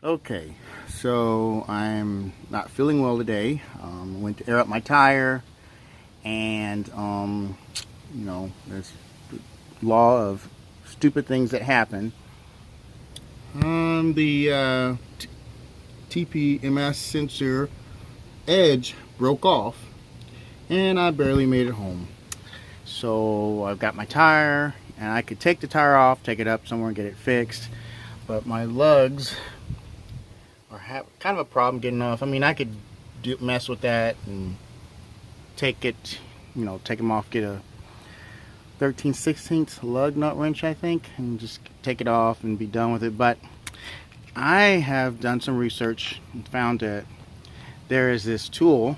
Okay, so I'm not feeling well today. Went to air up my tire, and there's the law of stupid things that happen. The TPMS sensor edge broke off, and I barely made it home. So I've got my tire, and I could take the tire off, take it up somewhere, and get it fixed. But my lugs are kind of a problem getting off. I mean, I could mess with that and take it, take them off, get a 13/16 Lugnut Wrench, I think, and just take it off and be done with it. But I have done some research and found that there is this tool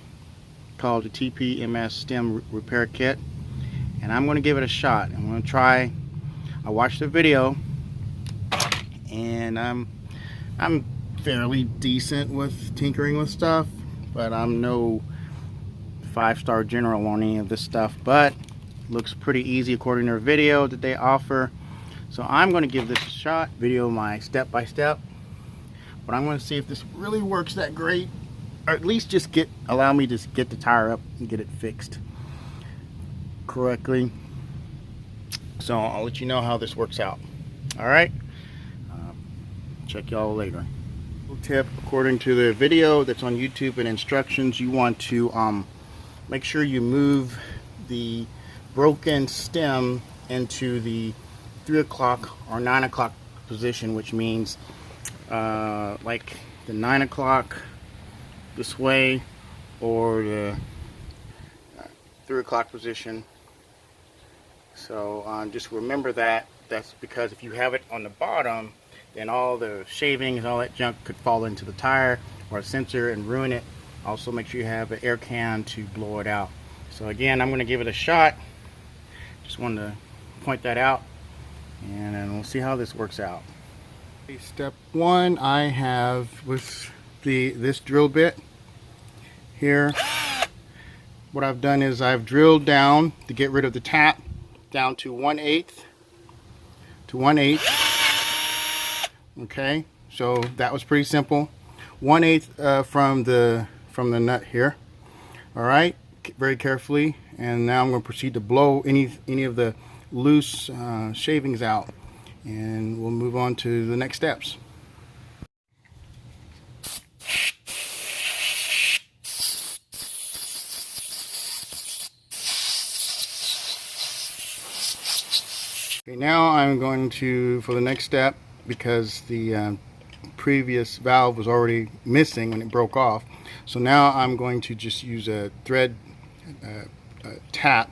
called the TPMS stem repair kit, and I'm going to give it a shot. I'm going to try. I watched the video, and I'm fairly decent with tinkering with stuff, but I'm no 5-star general on any of this stuff, but looks pretty easy according to their video that they offer. So I'm going to give this a shot, video my step-by-step, but I'm going to see if this really works that great, or at least just allow me to get the tire up and get it fixed correctly. So I'll let you know how this works out. All right, check y'all later. Tip, according to the video that's on YouTube and instructions, you want to make sure you move the broken stem into the 3 o'clock or 9 o'clock position, which means like the 9 o'clock this way, or the 3 o'clock position. So just remember that. That's because if you have it on the bottom, then all the shavings and all that junk could fall into the tire or a sensor and ruin it. Also make sure you have an air can to blow it out. So again, I'm going to give it a shot. Just wanted to point that out, and then we'll see how this works out. Step one, I have with this drill bit here. What I've done is I've drilled down to get rid of the tap down to 1/8 to 1/8. Okay, so that was pretty simple. 1/8 from the nut here. All right, very carefully, and now I'm going to proceed to blow any of the loose shavings out, and we'll move on to the next steps. Okay, now I'm going to, for the next step, because the previous valve was already missing when it broke off, so now I'm going to just use a thread tap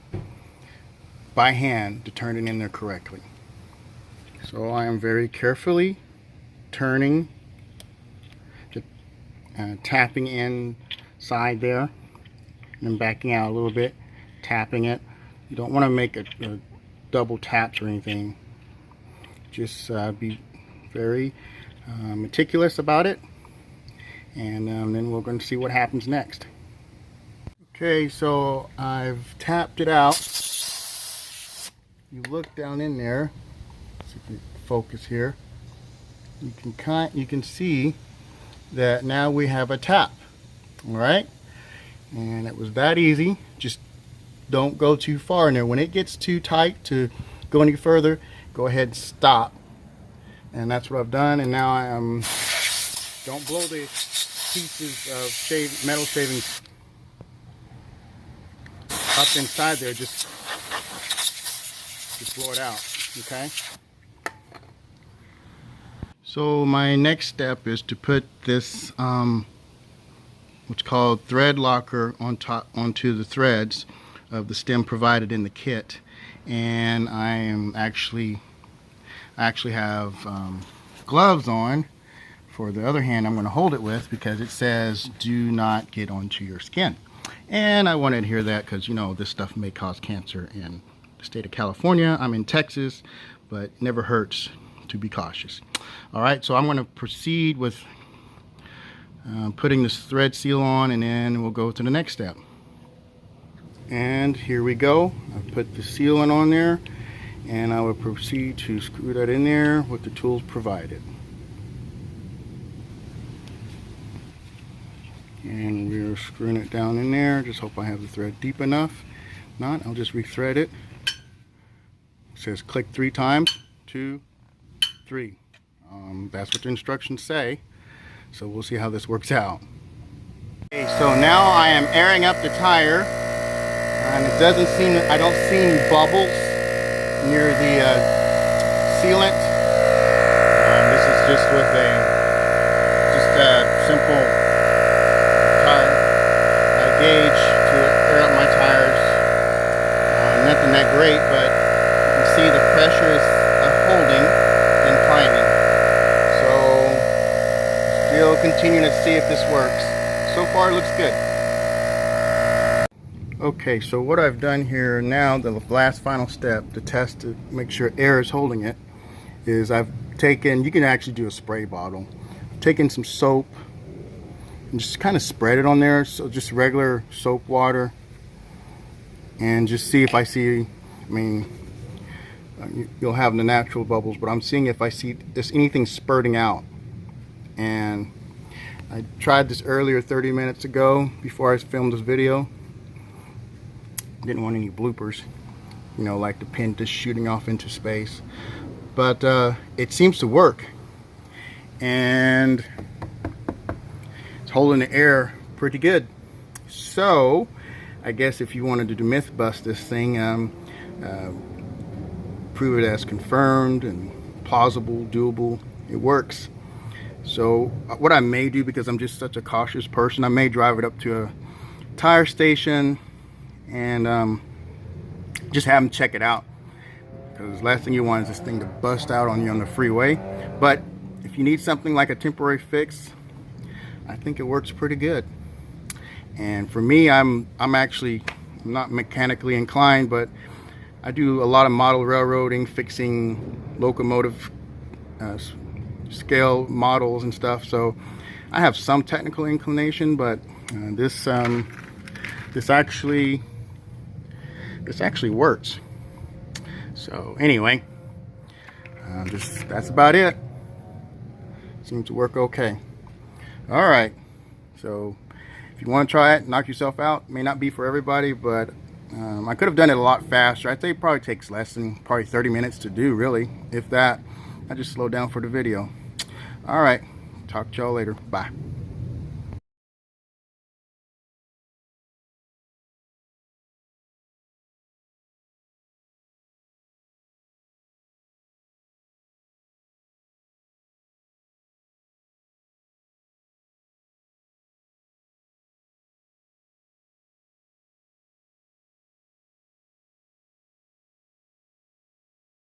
by hand to turn it in there correctly. So I am very carefully turning, tapping inside there and backing out a little bit, tapping it. You don't want to make a double taps or anything. Just be very meticulous about it, and then we're going to see what happens next. Okay, so I've tapped it out. You look down in there, see if we focus here. You can see that now we have a tap. All right, and it was that easy. Just don't go too far in there. When it gets too tight to go any further, go ahead and stop. And that's what I've done. And now I am, don't blow the pieces of metal shavings up inside there. Just blow it out. Okay. So my next step is to put this what's called thread locker onto the threads of the stem provided in the kit. And I actually have gloves on for the other hand I'm going to hold it with, because it says do not get onto your skin. And I wanted to hear that because, this stuff may cause cancer in the state of California. I'm in Texas, but it never hurts to be cautious. All right, so I'm going to proceed with putting this thread seal on, and then we'll go to the next step. And here we go. I put the sealant on there, and I will proceed to screw that in there with the tools provided. And we're screwing it down in there. Just hope I have the thread deep enough. If not, I'll just rethread it. It says click 3 times, 2, 3. That's what the instructions say. So we'll see how this works out. Okay, so now I am airing up the tire, and it doesn't seem, I don't see any bubbles near the sealant. This is just with a simple tire gauge to air up my tires. Nothing that great, but you can see the pressure is holding and climbing. So still continuing to see if this works. So far it looks good. Okay, so what I've done here now, the last final step to test to make sure air is holding it, is I've taken, you can actually do a spray bottle, I've taken some soap and just kind of spread it on there, so just regular soap water, and just see if I see, I mean, you'll have the natural bubbles, but I'm seeing if I see there's anything spurting out. And I tried this earlier 30 minutes ago before I filmed this video. Didn't want any bloopers, you know, like the pin just shooting off into space. But it seems to work. And it's holding the air pretty good. So I guess if you wanted to myth bust this thing, prove it as confirmed and plausible, doable, it works. So what I may do, because I'm just such a cautious person, I may drive it up to a tire station and just have them check it out, because last thing you want is this thing to bust out on you on the freeway. But if you need something like a temporary fix, I think it works pretty good. And for me, I'm not mechanically inclined, but I do a lot of model railroading, fixing locomotive scale models and stuff, so I have some technical inclination, but this actually works. So anyway, that's about it. Seems to work okay. All right, so if you want to try it, knock yourself out. May not be for everybody, but I could have done it a lot faster. I'd say it probably takes less than probably 30 minutes to do, really, if that. I just slowed down for the video. All right, talk to y'all later. Bye.